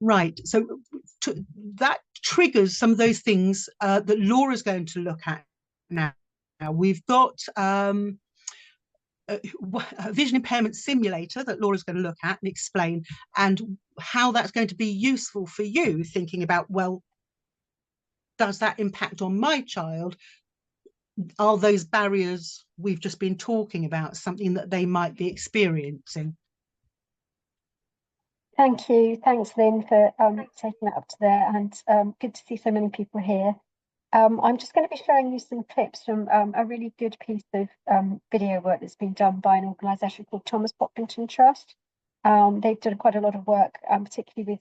Right. So that triggers some of those things that Laura's going to look at now. Now we've got a vision impairment simulator that Laura's going to look at and explain, and how that's going to be useful for you thinking about, well, does that impact on my child? Are those barriers we've just been talking about something that they might be experiencing? Thank you. Thanks, Lynn, for taking that up to there, and good to see so many people here. I'm just going to be showing you some clips from a really good piece of video work that's been done by an organisation called Thomas Pocklington Trust. They've done quite a lot of work, particularly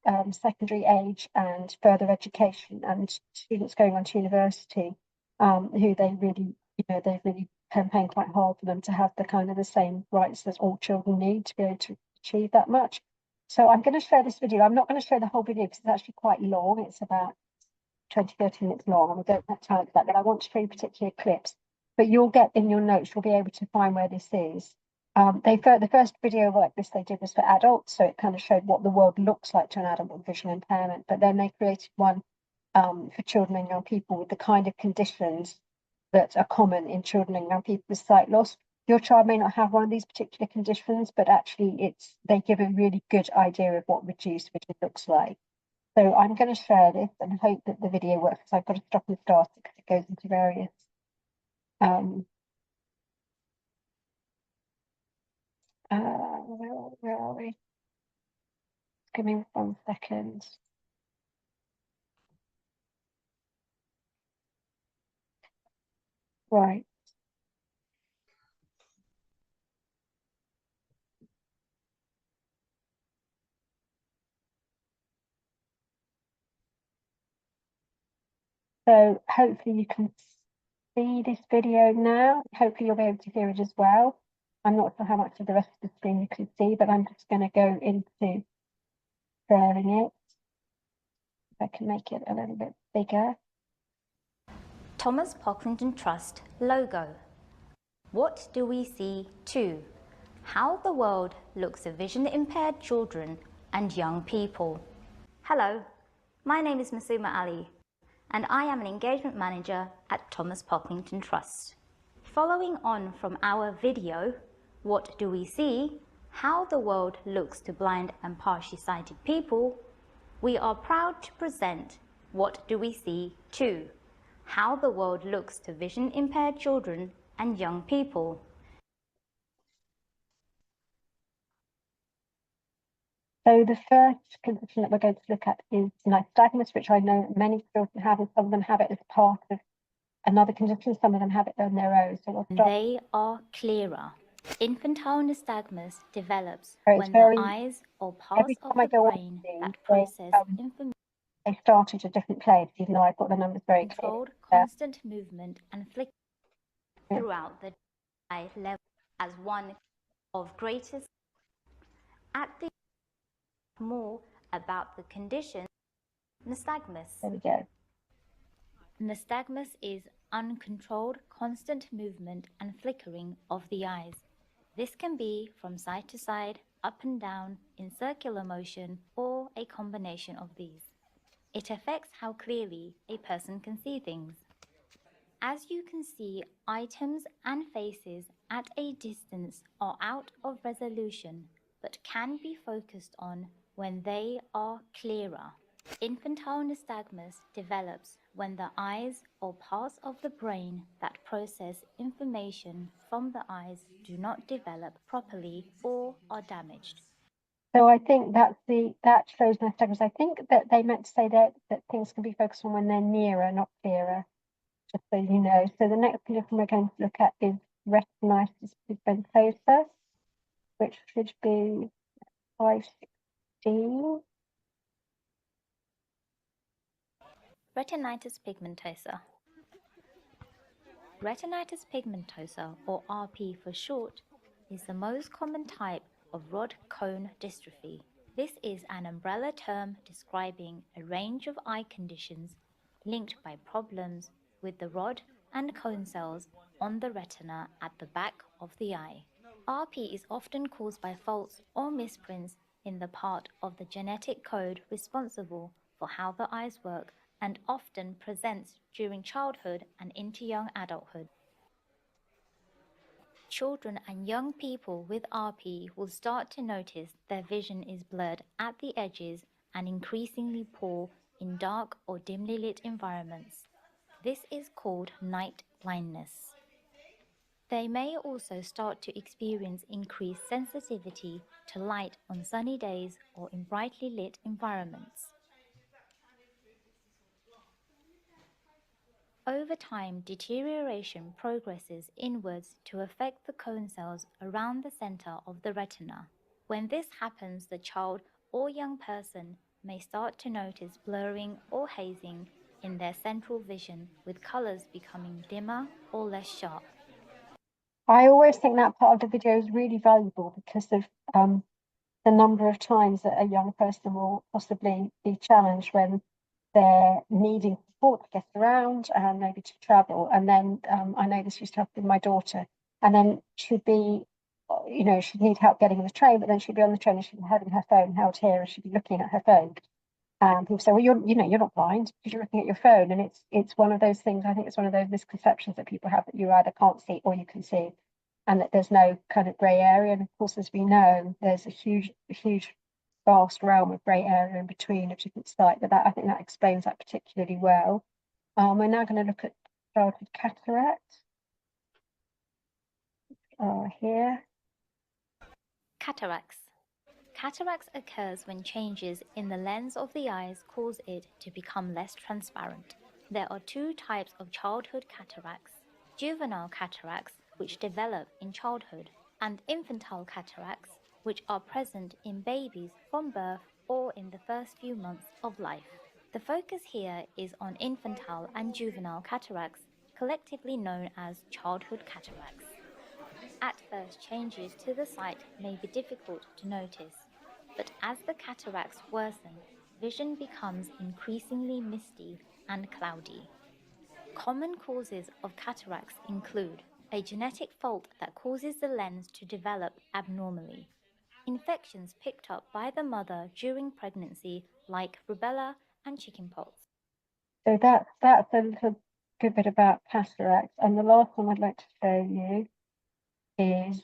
with secondary age and further education and students going on to university, who they really, they've really campaigned quite hard for them to have the kind of the same rights that all children need to be able to achieve that much. So I'm going to show this video. I'm not going to show the whole video because it's actually quite long. It's about 20, 30 minutes long, and we don't have time for that, but I want to show you particular clips. But you'll get in your notes, you'll be able to find where this is. The first video like this they did was for adults, so it kind of showed what the world looks like to an adult with visual impairment. But then they created one for children and young people with the kind of conditions that are common in children and young people with sight loss. Your child may not have one of these particular conditions, but actually they give a really good idea of what reduced vision looks like. So I'm going to share this and hope that the video works, because I've got to stop and start it because it goes into various where are we? Give me 1 second. Right. So hopefully you can see this video now. Hopefully you'll be able to hear it as well. I'm not sure how much of the rest of the screen you can see, but I'm just going to go into sharing it. If I can make it a little bit bigger. Thomas Pocklington Trust logo. What do we see too? How the world looks at vision impaired children and young people. Hello, my name is Masuma Ali, and I am an engagement manager at Thomas Pocklington Trust. Following on from our video, What do we see? How the world looks to blind and partially sighted people, we are proud to present What do we see too? How the world looks to vision impaired children and young people. So the first condition that we're going to look at is nystagmus, which I know many children have, and some of them have it as part of another condition, some of them have it on their own. So we'll start. They are clearer. Infantile nystagmus develops when the eyes or parts of the brain that process information. They start at a different place, even though I've got the numbers very clear. Controlled constant movement and flicker throughout the eye level as one of greatest. At the more about the condition nystagmus. There we go. Nystagmus is uncontrolled constant movement and flickering of the eyes. This can be from side to side, up and down, in circular motion, or a combination of these. It affects how clearly a person can see things. As you can see, items and faces at a distance are out of resolution, but can be focused on when they are clearer. Infantile nystagmus develops when the eyes or parts of the brain that process information from the eyes do not develop properly or are damaged. So I think that shows nystagmus. I think that they meant to say that things can be focused on when they're nearer, not clearer, just so you know. So the next condition we're going to look at is retinitis pigmentosa, which should be 516. Retinitis pigmentosa. Retinitis pigmentosa, or RP for short, is the most common type of rod-cone dystrophy. This is an umbrella term describing a range of eye conditions linked by problems with the rod and cone cells on the retina at the back of the eye. RP is often caused by faults or misprints in the part of the genetic code responsible for how the eyes work and often presents during childhood and into young adulthood. Children and young people with RP will start to notice their vision is blurred at the edges and increasingly poor in dark or dimly lit environments. This is called night blindness. They may also start to experience increased sensitivity to light on sunny days or in brightly lit environments. Over time, deterioration progresses inwards to affect the cone cells around the center of the retina. When this happens, the child or young person may start to notice blurring or hazing in their central vision, with colors becoming dimmer or less sharp. I always think that part of the video is really valuable because of the number of times that a young person will possibly be challenged when they're needing support to get around and maybe to travel. And then I know this used to happen with my daughter, and then she'd be, you know, she'd need help getting on the train, but then she'd be on the train and she'd be having her phone held here and she'd be looking at her phone. And people say, well, you're not blind because you're looking at your phone. And it's one of those things, I think it's one of those misconceptions that people have, that you either can't see or you can see, and that there's no kind of grey area. And of course, as we know, there's a huge, vast realm of grey area in between of different sight. But I think that explains that particularly well. We're now going to look at childhood cataract. Here. Cataracts. Cataracts occurs when changes in the lens of the eyes cause it to become less transparent. There are two types of childhood cataracts: juvenile cataracts, which develop in childhood, and infantile cataracts, which are present in babies from birth or in the first few months of life. The focus here is on infantile and juvenile cataracts, collectively known as childhood cataracts. At first, changes to the sight may be difficult to notice, but as the cataracts worsen, vision becomes increasingly misty and cloudy. Common causes of cataracts include a genetic fault that causes the lens to develop abnormally, infections picked up by the mother during pregnancy like rubella and chickenpox. So that's a little good bit about cataracts. And the last one I'd like to show you is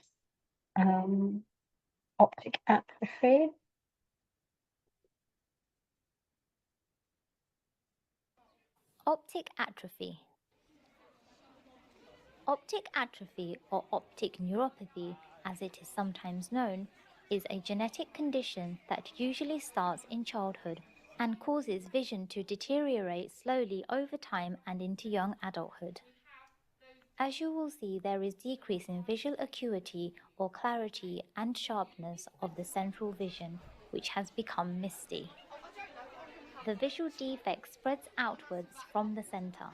optic atrophy. Optic atrophy. Optic atrophy, or optic neuropathy as it is sometimes known, is a genetic condition that usually starts in childhood and causes vision to deteriorate slowly over time and into young adulthood. As you will see, there is decrease in visual acuity or clarity and sharpness of the central vision, which has become misty. The visual defect spreads outwards from the center.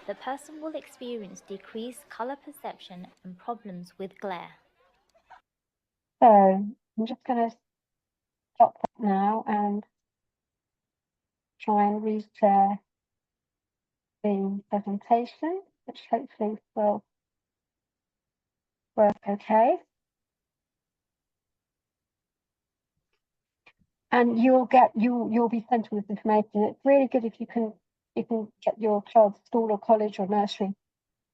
The person will experience decreased color perception and problems with glare. So I'm just going to stop that now and try and reshare the presentation, which hopefully will work okay. And you'll be sent all this information. It's really good if you can get your child's school or college or nursery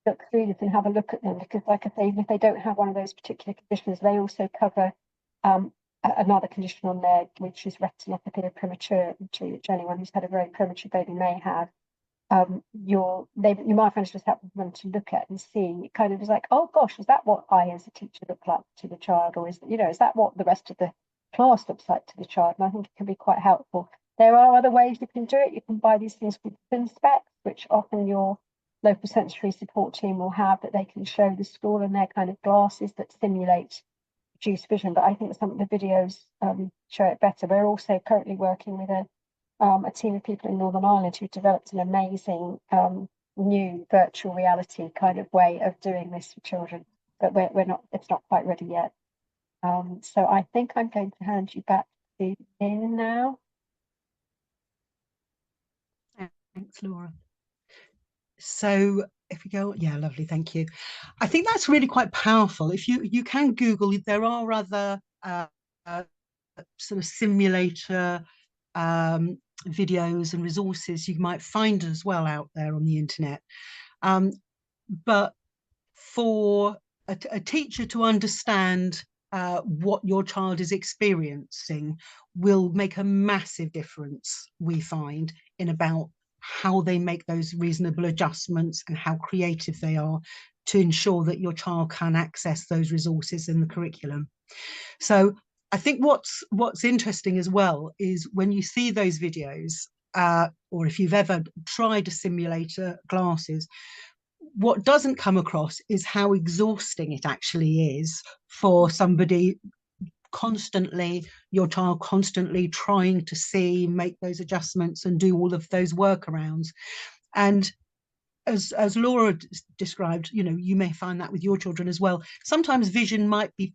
look through this and have a look at them, because like I say, even if they don't have one of those particular conditions, they also cover another condition on there, which is retinopathy of prematurity, which anyone who's had a very premature baby may have. You might find it just helpful for them to look at and see. It kind of is like, oh gosh, is that what I as a teacher look like to the child, or is that what the rest of the class looks like to the child? And I think it can be quite helpful. There are other ways you can do it. You can buy these things called fin specs, which often your local sensory support team will have, that they can show the school, and they're kind of glasses that simulate reduced vision. But I think some of the videos show it better. We're also currently working with a team of people in Northern Ireland who developed an amazing new virtual reality kind of way of doing this for children, but it's not quite ready yet. So I think I'm going to hand you back to Lynn now. Thanks, Laura. So if we go, yeah, lovely, thank you. I think that's really quite powerful. If you can Google, there are other sort of simulator videos and resources you might find as well out there on the internet. But for a teacher to understand what your child is experiencing will make a massive difference, we find, in about how they make those reasonable adjustments and how creative they are to ensure that your child can access those resources in the curriculum. So I think what's interesting as well is when you see those videos, or if you've ever tried a simulator classes, what doesn't come across is how exhausting it actually is for somebody constantly, your child constantly trying to see, make those adjustments and do all of those workarounds. And as Laura described, you know, you may find that with your children as well. Sometimes vision might be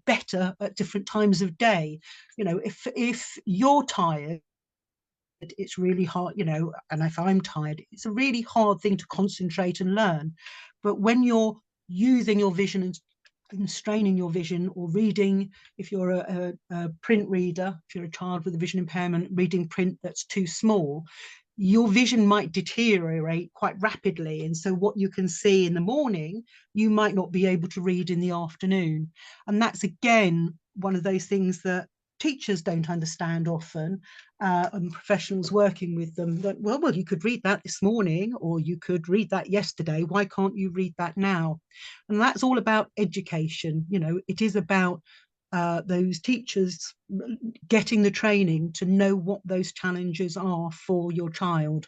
better at different times of day. You know, if you're tired, it's really hard, you know, and if I'm tired, it's a really hard thing to concentrate and learn. But when you're using your vision and straining your vision, or reading, if you're a print reader, if you're a child with a vision impairment, reading print that's too small, your vision might deteriorate quite rapidly. And so what you can see in the morning, you might not be able to read in the afternoon. And that's, again, one of those things that teachers don't understand often, and professionals working with them, that, well, you could read that this morning, or you could read that yesterday. Why can't you read that now? And that's all about education. You know, it is about those teachers getting the training to know what those challenges are for your child.